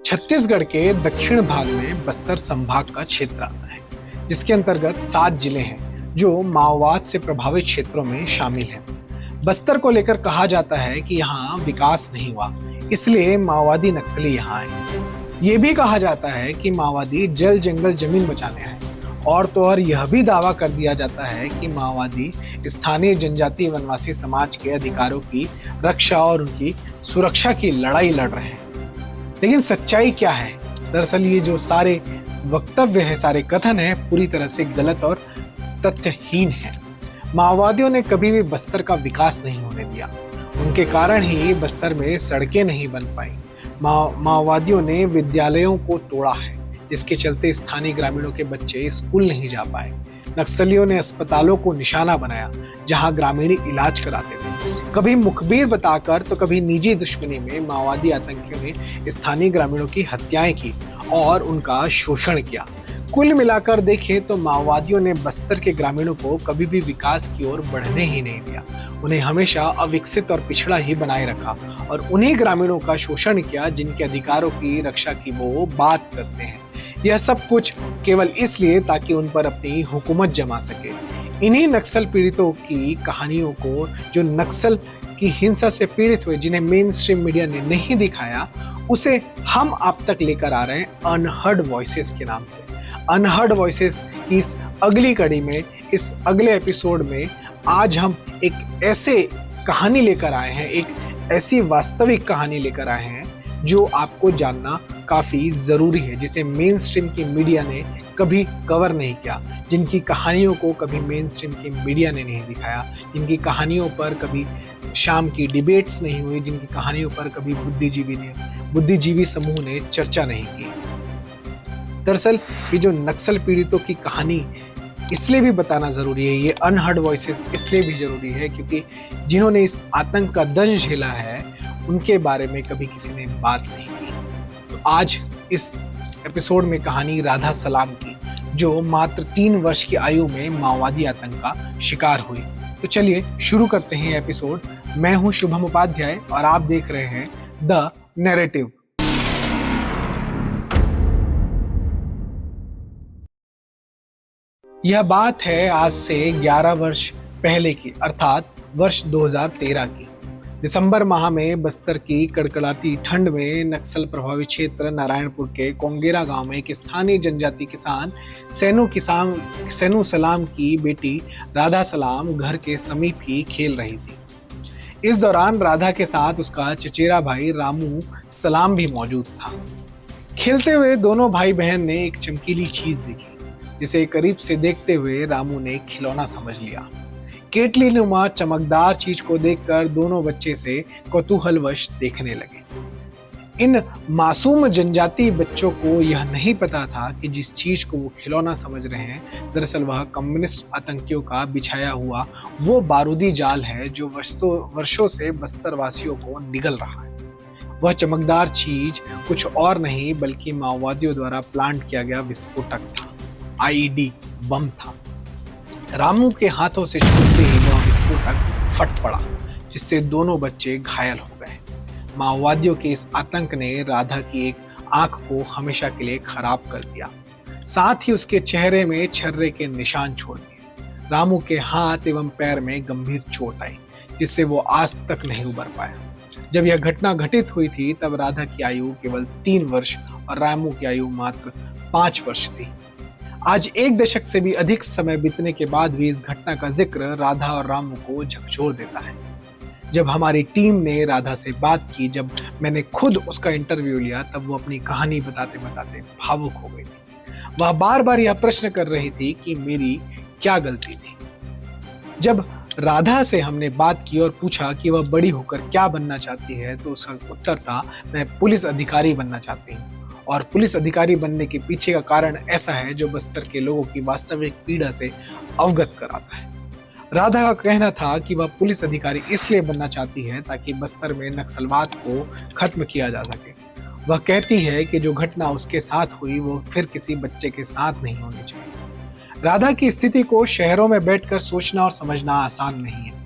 छत्तीसगढ़ के दक्षिण भाग में बस्तर संभाग का क्षेत्र आता है, जिसके अंतर्गत 7 जिले हैं जो माओवाद से प्रभावित क्षेत्रों में शामिल हैं। बस्तर को लेकर कहा जाता है कि यहाँ विकास नहीं हुआ, इसलिए माओवादी नक्सली यहाँ आए। ये भी कहा जाता है कि माओवादी जल जंगल जमीन बचाने आए, और तो और यह भी दावा कर दिया जाता है कि माओवादी स्थानीय जनजातीय वनवासी समाज के अधिकारों की रक्षा और उनकी सुरक्षा की लड़ाई लड़ रहे हैं। लेकिन सच्चाई क्या है? दरअसल ये जो सारे वक्तव्य है, सारे कथन है, पूरी तरह से गलत और तथ्यहीन है। माओवादियों ने कभी भी बस्तर का विकास नहीं होने दिया। उनके कारण ही बस्तर में सड़कें नहीं बन पाई। माओवादियों ने विद्यालयों को तोड़ा है, जिसके चलते स्थानीय ग्रामीणों के बच्चे स्कूल नहीं जा पाए। नक्सलियों ने अस्पतालों को निशाना बनाया, जहां ग्रामीण इलाज कराते थे। कभी मुखबिर बताकर तो कभी निजी दुश्मनी में माओवादी आतंकियों ने स्थानीय ग्रामीणों की हत्याएं की और उनका शोषण किया। कुल मिलाकर देखें तो माओवादियों ने बस्तर के ग्रामीणों को कभी भी विकास की ओर बढ़ने ही नहीं दिया। उन्हें हमेशा अविकसित और पिछड़ा ही बनाए रखा और उन्हीं ग्रामीणों का शोषण किया जिनके अधिकारों की रक्षा की वो बात करते हैं। यह सब कुछ केवल इसलिए ताकि उन पर अपनी हुकूमत जमा सके। इन्हीं नक्सल पीड़ितों की कहानियों को, जो नक्सल की हिंसा से पीड़ित हुए, जिन्हें मेन स्ट्रीम मीडिया ने नहीं दिखाया, उसे हम आप तक लेकर आ रहे हैं अनहर्ड वॉइसेस के नाम से। अनहर्ड वॉइसेस की इस अगली कड़ी में, इस अगले एपिसोड में आज हम एक ऐसे कहानी लेकर आए हैं, एक ऐसी वास्तविक कहानी लेकर आए हैं जो आपको जानना काफी जरूरी है, जिसे मेन स्ट्रीम की मीडिया ने कभी कवर नहीं किया, जिनकी कहानियों को कभी मेन स्ट्रीम की मीडिया ने नहीं दिखाया, जिनकी कहानियों पर कभी शाम की डिबेट्स नहीं हुई, जिनकी कहानियों पर कभी बुद्धिजीवी समूह ने चर्चा नहीं की। दरअसल ये जो नक्सल पीड़ितों की कहानी इसलिए भी बताना जरूरी है, ये अनहर्ड वॉइसेस इसलिए भी जरूरी है क्योंकि जिन्होंने इस आतंक का दंश झेला है, उनके बारे में कभी किसी ने बात नहीं की। तो आज इस एपिसोड में कहानी राधा सलाम की, जो मात्र 3 वर्ष की आयु में माओवादी आतंक का शिकार हुई। तो चलिए शुरू करते हैं एपिसोड। मैं हूं शुभम उपाध्याय और आप देख रहे हैं द नैरेटिव। यह बात है आज से 11 वर्ष पहले की, अर्थात वर्ष 2013 की। दिसंबर माह में बस्तर की कड़कड़ाती ठंड में नक्सल प्रभावित क्षेत्र नारायणपुर के कोंगेरा गांव में एक स्थानीय जनजाति किसान सेनू सलाम की बेटी राधा सलाम घर के समीप ही खेल रही थी। इस दौरान राधा के साथ उसका चचेरा भाई रामू सलाम भी मौजूद था। खेलते हुए दोनों भाई बहन ने एक चमकीली चीज देखी, जिसे करीब से देखते हुए रामू ने खिलौना समझ लिया। केटली नुमा चमकदार चीज को देखकर दोनों बच्चे से कौतूहलवश देखने लगे। इन मासूम जनजाति बच्चों को यह नहीं पता था कि जिस चीज को वो खिलौना समझ रहे हैं, दरअसल वह कम्युनिस्ट आतंकियों का बिछाया हुआ वो बारूदी जाल है जो वर्षों से बस्तर वासियों को निगल रहा है। वह चमकदार चीज कुछ और नहीं बल्कि माओवादियों द्वारा प्लांट किया गया विस्फोटक था, आईईडी बम था। रामू के हाथों से छूटते ही वह विस्फोटक फट पड़ा, जिससे दोनों बच्चे घायल हो गए। माओवादियों के इस आतंक ने राधा की एक आंख को हमेशा के लिए खराब कर दिया, साथ ही उसके चेहरे में छर्रे के निशान छोड़ दिए। रामू के हाथ एवं पैर में गंभीर चोट आई, जिससे वो आज तक नहीं उबर पाया। जब यह घटना घटित हुई थी तब राधा की आयु केवल 3 वर्ष और रामू की आयु मात्र 5 वर्ष थी। आज 1 दशक से भी अधिक समय बीतने के बाद भी इस घटना का जिक्र राधा और रामू को झकझोर देता है। जब हमारी टीम ने राधा से बात की, जब मैंने खुद उसका इंटरव्यू लिया, तब वो अपनी कहानी बताते बताते भावुक हो गई थी। वह बार बार यह प्रश्न कर रही थी कि मेरी क्या गलती थी। जब राधा से हमने बात की और पूछा कि वह बड़ी होकर क्या बनना चाहती है, तो उसका उत्तर था, मैं पुलिस अधिकारी बनना चाहती हूँ। और पुलिस अधिकारी बनने के पीछे का कारण ऐसा है जो बस्तर के लोगों की वास्तविक पीड़ा से अवगत कराता है। राधा का कहना था कि वह पुलिस अधिकारी इसलिए बनना चाहती है ताकि बस्तर में नक्सलवाद को खत्म किया जा सके। वह कहती है कि जो घटना उसके साथ हुई वो फिर किसी बच्चे के साथ नहीं होनी चाहिए। राधा की स्थिति को शहरों में बैठकर सोचना और समझना आसान नहीं है।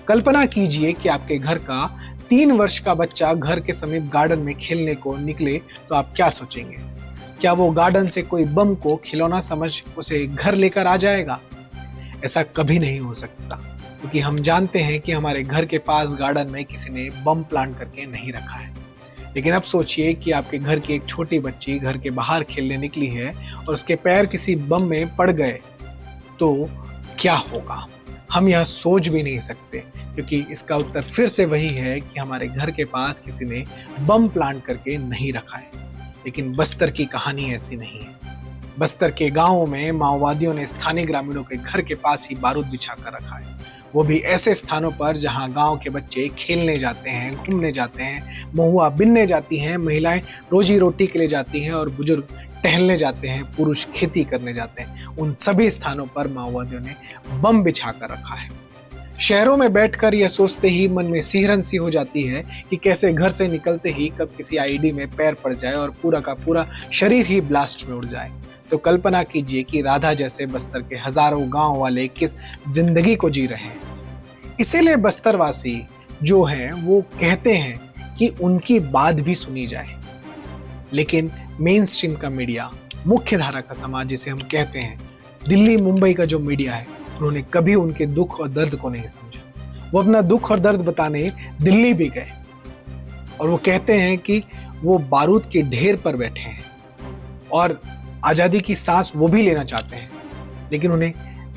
कल्पना कीजिए कि आपके घर का 3 वर्ष का बच्चा घर के समीप गार्डन में खेलने को निकले तो आप क्या सोचेंगे? क्या वो गार्डन से कोई बम को खिलौना समझ उसे घर लेकर आ जाएगा? ऐसा कभी नहीं हो सकता, क्योंकि हम जानते हैं कि हमारे घर के पास गार्डन में किसी ने बम प्लांट करके नहीं रखा है। लेकिन अब सोचिए कि आपके घर की एक छोटी बच्ची घर के बाहर खेलने निकली है और उसके पैर किसी बम में पड़ गए तो क्या होगा? हम यह सोच भी नहीं सकते, क्योंकि इसका उत्तर फिर से वही है कि हमारे घर के पास किसी ने बम प्लांट करके नहीं रखा है। लेकिन बस्तर की कहानी ऐसी नहीं है। बस्तर के गांवों में माओवादियों ने स्थानीय ग्रामीणों के घर के पास ही बारूद बिछा कर रखा है, वो भी ऐसे स्थानों पर जहां गांव के बच्चे खेलने जाते हैं, घूमने जाते हैं, महुआ बिनने जाती हैं, महिलाएं रोजी रोटी के लिए जाती हैं और बुजुर्ग टहलने जाते हैं, पुरुष खेती करने जाते हैं। उन सभी स्थानों पर माओवादियों ने बम बिछा कर रखा है। शहरों में बैठकर यह सोचते ही मन में सिहरन सी हो जाती है कि कैसे घर से निकलते ही कब किसी आईडी में पैर पड़ जाए और पूरा का पूरा शरीर ही ब्लास्ट में उड़ जाए। तो कल्पना कीजिए कि राधा जैसे बस्तर के हजारों गांव वाले किस जिंदगी को जी रहे हैं। इसीलिए बस्तरवासी जो हैं वो कहते हैं कि उनकी बात भी सुनी जाए। लेकिन मेन स्ट्रीम का मीडिया, मुख्य धारा का समाज जिसे हम कहते हैं, दिल्ली मुंबई का जो मीडिया है, उन्होंने कभी उनके दुख और दर्द को नहीं समझा। वो अपना दुख और दर्द बताने दिल्ली भी गए और वो कहते हैं कि वो बारूद के ढेर पर बैठे हैं और आज़ादी की सांस वो भी लेना चाहते हैं, लेकिन उन्हें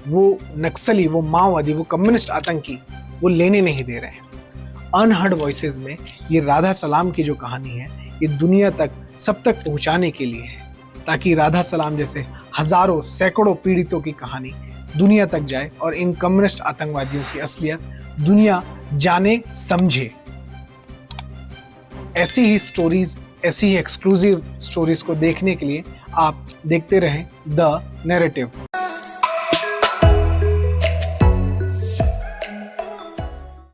वो नक्सली, वो माओवादी, वो कम्युनिस्ट आतंकी वो लेने नहीं दे रहे हैं। अनहर्ड वॉइसेस में ये राधा सलाम की जो कहानी है, ये दुनिया तक, सब तक पहुंचाने के लिए है, ताकि राधा सलाम जैसे हजारों सैकड़ों पीड़ितों की कहानी दुनिया तक जाए और इन कम्युनिस्ट आतंकवादियों की असलियत दुनिया जाने समझे। ऐसी ही स्टोरीज, ऐसी ही एक्सक्लूसिव स्टोरीज को देखने के लिए आप देखते रहें द नैरेटिव।